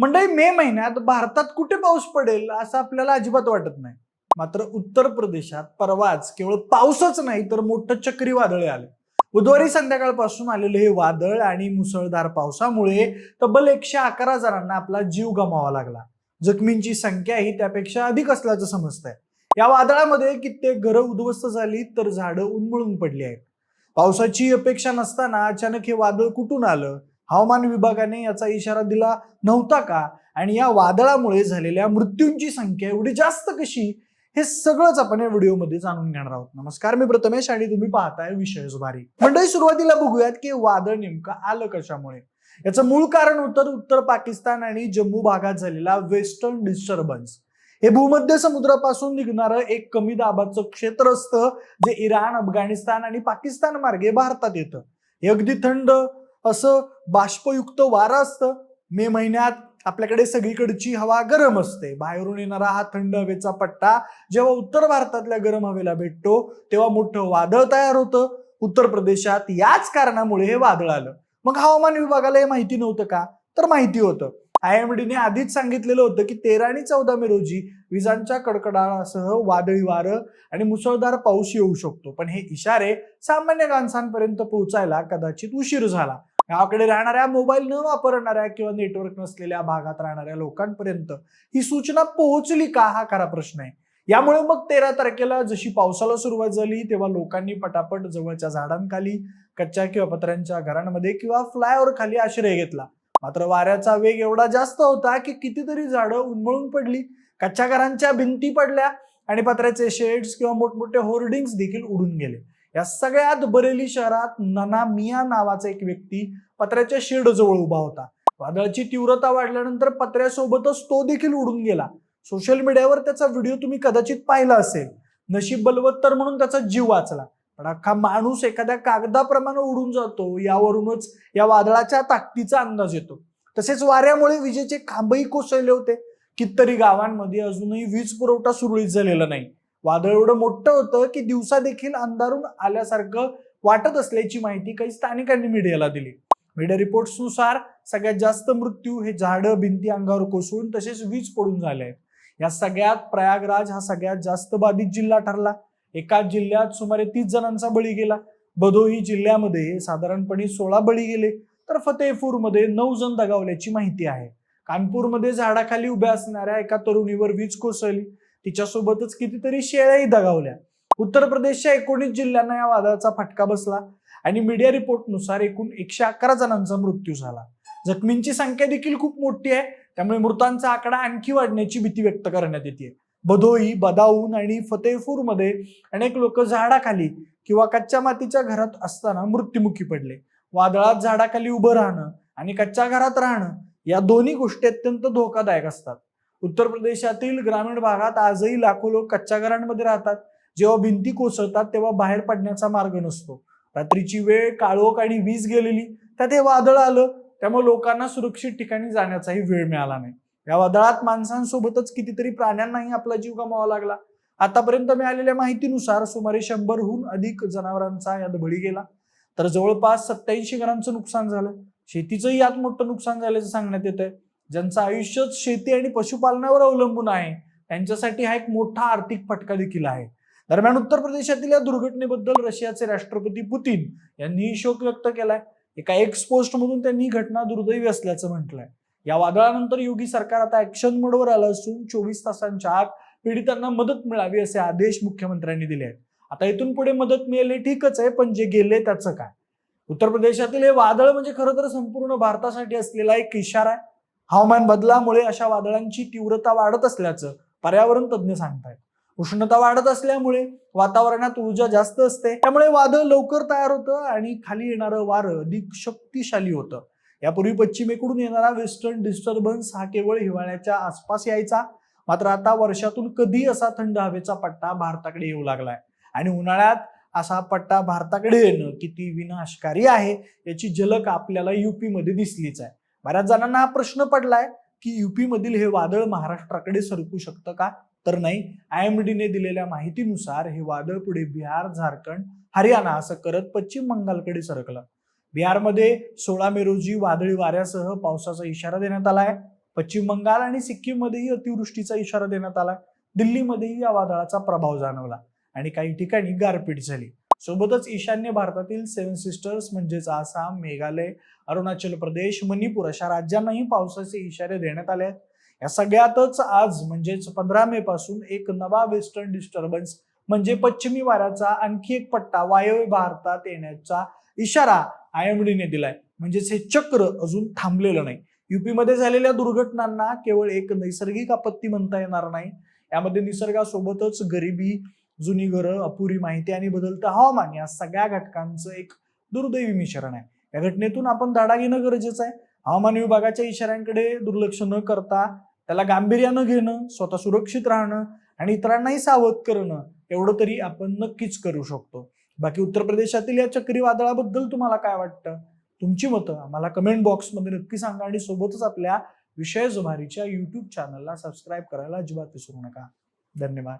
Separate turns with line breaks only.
मंडळी, मे महिन्यात भारतात कुठे पाऊस पडेल असं आपल्याला अजिबात वाटत नाही. मात्र उत्तर प्रदेशात परवाच केवळ पाऊसच नाही तर मोठं चक्रीवादळ आलं. बुधवारी संध्याकाळपासून आलेलं हे वादळ आणि मुसळधार पावसामुळे तब्बल 111 जणांना आपला जीव गमावा लागला. जखमींची संख्याही त्यापेक्षा अधिक असल्याचं समजतंय. या वादळामध्ये कित्येक घरं उद्ध्वस्त झाली तर झाडं उन्मळून पडली आहेत. पावसाची अपेक्षा नसताना अचानक हे वादळ कुठून आलं? हवामान विभागाने याचा इशारा दिला नव्हता का? आणि या वादळामुळे झालेल्या मृत्यूंची संख्या एवढी जास्त कशी? हे सगळंच आपण या व्हिडिओमध्ये जाणून घेणार आहोत. नमस्कार, मी प्रथमेश आणि तुम्ही पाहताय विषय जुबारी. मंडळी, सुरुवातीला बघूयात की वादळ नेमकं आलं कशामुळे. याचं मूळ कारण होतं उत्तर पाकिस्तान आणि जम्मू भागात झालेला वेस्टर्न डिस्टर्बन्स. हे भूमध्य समुद्रापासून निघणारं एक कमी दाबाचं क्षेत्र असतं जे इराण, अफगाणिस्तान आणि पाकिस्तान मार्गे भारतात येतं. हे अगदी थंड असं बाष्पयुक्त वारं असतं. मे महिन्यात आपल्याकडे सगळीकडची हवा गरम असते. बाहेरून येणारा हा थंड हवेचा पट्टा जेव्हा उत्तर भारतातल्या गरम हवेला भेटतो तेव्हा मोठं वादळ तयार होतं. उत्तर प्रदेशात याच कारणामुळे हे वादळ आलं. मग हवामान विभागाला हे माहिती नव्हतं का? तर माहिती होतं. IMDने आधीच सांगितलेलं होतं की 13 आणि 14 मे रोजी विजांच्या कडकडाटासह वादळी वारं आणि मुसळधार पाऊस येऊ शकतो. पण हे इशारे सामान्य माणसांपर्यंत पोहोचायला कदाचित उशीर झाला. गावाकडे राहणाऱ्या, मोबाईल न वापरणाऱ्या किंवा नेटवर्क नसलेल्या भागात राहणाऱ्या लोकांपर्यंत ही सूचना पोहोचली का, हा खरा प्रश्न आहे. यामुळे मग 13 तारखेला जशी पावसाला सुरुवात झाली तेव्हा लोकांनी पटापट जवळच्या झाडांखाली, कच्च्या किंवा पत्र्यांच्या घरांमध्ये किंवा फ्लायओव्हर खाली आश्रय घेतला. मात्र वाऱ्याचा वेग एवढा जास्त होता की कितीतरी झाडं उन्मळून पडली, कच्च्या घरांच्या भिंती पडल्या आणि पत्र्याचे शेड्स किंवा मोठमोठे होर्डिंग्स देखील उडून गेले. या सगळ्यात बरेली शहरात नना मिया नावाचा एक व्यक्ती पत्र्याच्या शेड जवळ उभा होता. वादळाची तीव्रता वाढल्यानंतर पत्र्यासोबतच तो देखील उडून गेला. सोशल मीडियावर त्याचा व्हिडिओ तुम्ही कदाचित पाहिला असेल. नशीब बलवत्तर म्हणून त्याचा जीव वाचला. पण अख्खा माणूस एखाद्या कागदाप्रमाणे उडून जातो यावरूनच या वादळाच्या ताकदीचा अंदाज येतो. तसेच वाऱ्यामुळे विजेचे खांबही कोसळले होते. कितीतरी गावांमध्ये अजूनही वीज पुरवठा सुरळीत झालेला नाही. वादळ एवढं मोठं होतं की दिवसा देखील अंधारून आल्यासारखं वाटत असल्याची माहिती काही स्थानिकांनी मीडियाला दिली. मीडिया रिपोर्ट्सनुसार सगळ्यात जास्त मृत्यू हे झाडं, भिंती अंगावर कोसळून तसेच वीज पडून झाले आहेत. या सगळ्यात प्रयागराज हा सगळ्यात जास्त बाधित जिल्हा ठरला. एकाच जिल्ह्यात सुमारे 30 जणांचा बळी गेला. भदोही जिल्ह्यामध्ये साधारणपणे 16 बळी गेले तर फतेहपूरमध्ये 9 जण दगावल्याची माहिती आहे. कानपूरमध्ये झाडाखाली उभ्या असणाऱ्या एका तरुणीवर वीज कोसळली. तिच्यासोबतच कितीतरी शेळ्याही दगावल्या. उत्तर प्रदेशच्या 19 जिल्ह्यांना या वादळाचा फटका बसला आणि मीडिया रिपोर्टनुसार एकूण 111 जणांचा मृत्यू झाला. जखमींची संख्या देखील खूप मोठी आहे. त्यामुळे मृतांचा आकडा आणखी वाढण्याची भीती व्यक्त करण्यात येते. भदोही, बदाऊन आणि फतेहपूरमध्ये अनेक लोक झाडाखाली किंवा कच्च्या मातीच्या घरात असताना मृत्युमुखी पडले. वादळात झाडाखाली उभं राहणं आणि कच्च्या घरात राहणं या दोन्ही गोष्टी अत्यंत धोकादायक असतात. उत्तर प्रदेशातील ग्रामीण भागात आजही लाखो लोक कच्च्या घरांमध्ये राहतात. जेव्हा भिंती कोसळतात तेव्हा बाहेर पडण्याचा मार्ग नसतो. रात्रीची वेळ, काळोख आणि वीज गेलेली, त्यात हे वादळ आलं. त्यामुळे लोकांना सुरक्षित ठिकाणी जाण्याचाही वेळ मिळाला नाही. या वादळात माणसांसोबतच कितीतरी प्राण्यांनाही आपला जीव गमावा लागला. आतापर्यंत मिळालेल्या माहितीनुसार सुमारे 100हून अधिक जनावरांचा यात बळी गेला तर जवळपास 87 घरांचं नुकसान झालं. शेतीचंही यात मोठं नुकसान झाल्याचं सांगण्यात येत आहे. ज्यांचं आयुष्यच शेती आणि पशुपालनावर अवलंबून आहे त्यांच्यासाठी हा एक मोठा आर्थिक फटका देखील आहे. दरम्यान उत्तर प्रदेशातील या दुर्घटनेबद्दल रशियाचे राष्ट्रपती पुतीन यांनी शोक व्यक्त केलाय. एका एक्स पोस्ट मधून त्यांनी ही घटना दुर्दैवी असल्याचं म्हटलंय. या वादळानंतर योगी सरकार आता ऍक्शन मोडवर आलं असून 24 तासांच्या आत पीडितांना मदत मिळावी असे आदेश मुख्यमंत्र्यांनी दिले आहेत. आता इथून पुढे मदत मिळाली ठीकच आहे, पण जे गेले त्याचं काय? उत्तर प्रदेशातील हे वादळ म्हणजे खरं तर संपूर्ण भारतासाठी असलेला एक इशारा आहे. हवामान बदलामुळे अशा वादळांची तीव्रता वाढत असल्याचं पर्यावरण तज्ज्ञ सांगतायत. उष्णता वाढत असल्यामुळे वातावरणात ऊर्जा जास्त असते. त्यामुळे वादळ लवकर तयार होतं आणि खाली येणारं वारं अधिक शक्तिशाली होतं. यापूर्वी पश्चिमेकडून येणारा वेस्टर्न डिस्टर्बन्स हा केवळ हिवाळ्याच्या आसपास यायचा. मात्र आता वर्षातून कधी असा थंड हवेचा पट्टा भारताकडे येऊ लागलाय आणि उन्हाळ्यात असा पट्टा भारताकडे येणं किती विनाशकारी आहे याची झलक आपल्याला युपी मध्ये दिसलीच आहे. बऱ्याच जणांना हा प्रश्न पडलाय की युपी मधील हे वादळ महाराष्ट्राकडे सरकू शकतं का? तर नाही. IMDने दिलेल्या माहितीनुसार हे वादळ पुढे बिहार, झारखंड, हरियाणा असं करत पश्चिम बंगालकडे सरकलं. बिहारमध्ये 16 मे रोजी वादळी वाऱ्यासह पावसाचा इशारा देण्यात आलाय. पश्चिम बंगाल आणि सिक्कीममध्येही अतिवृष्टीचा इशारा देण्यात आला. दिल्लीमध्येही या वादळाचा प्रभाव जाणवला आणि काही ठिकाणी गारपीट झाली. सोबतच ईशान्य भारतातील 7 सिस्टर्स म्हणजेच आसाम, मेघालय, अरुणाचल प्रदेश, मणिपूर अशा राज्यांनाही पावसाचे इशारे देण्यात आले आहेत. या सगळ्यातच आज म्हणजेच 15 मे पासून एक नवा वेस्टर्न डिस्टर्बन्स म्हणजे पश्चिमी वाऱ्याचा आणखी एक पट्टा वायव्य भारतात येण्याचा इशारा आयएमडीने दिलाय. म्हणजेच हे चक्र अजून थांबलेलं नाही. युपीमध्ये झालेल्या दुर्घटनांना केवळ एक नैसर्गिक आपत्ती म्हणता येणार नाही. यामध्ये निसर्गासोबतच गरिबी, जुनी घरं, अपुरी माहिती आणि बदलतं हवामान या सगळ्या घटकांचं एक दुर्दैवी मिश्रण आहे. या घटनेतून आपण धडा घेणं गरजेचं आहे. हवामान विभागाच्या इशाऱ्यांकडे दुर्लक्ष न करता त्याला गांभीर्यानं घेणं, स्वतः सुरक्षित राहणं आणि इतरांनाही सावध करणं एवढं तरी आपण नक्कीच करू शकतो. बाकी उत्तर प्रदेशातील या चक्रीवादळाबद्दल तुम्हाला काय वाटतं? तुमची मतं आम्हाला कमेंट बॉक्समध्ये नक्की सांगा आणि सोबतच आपल्या विषय जुमारीच्या YouTube चॅनलला सबस्क्राईब करायला अजिबात विसरू नका. धन्यवाद.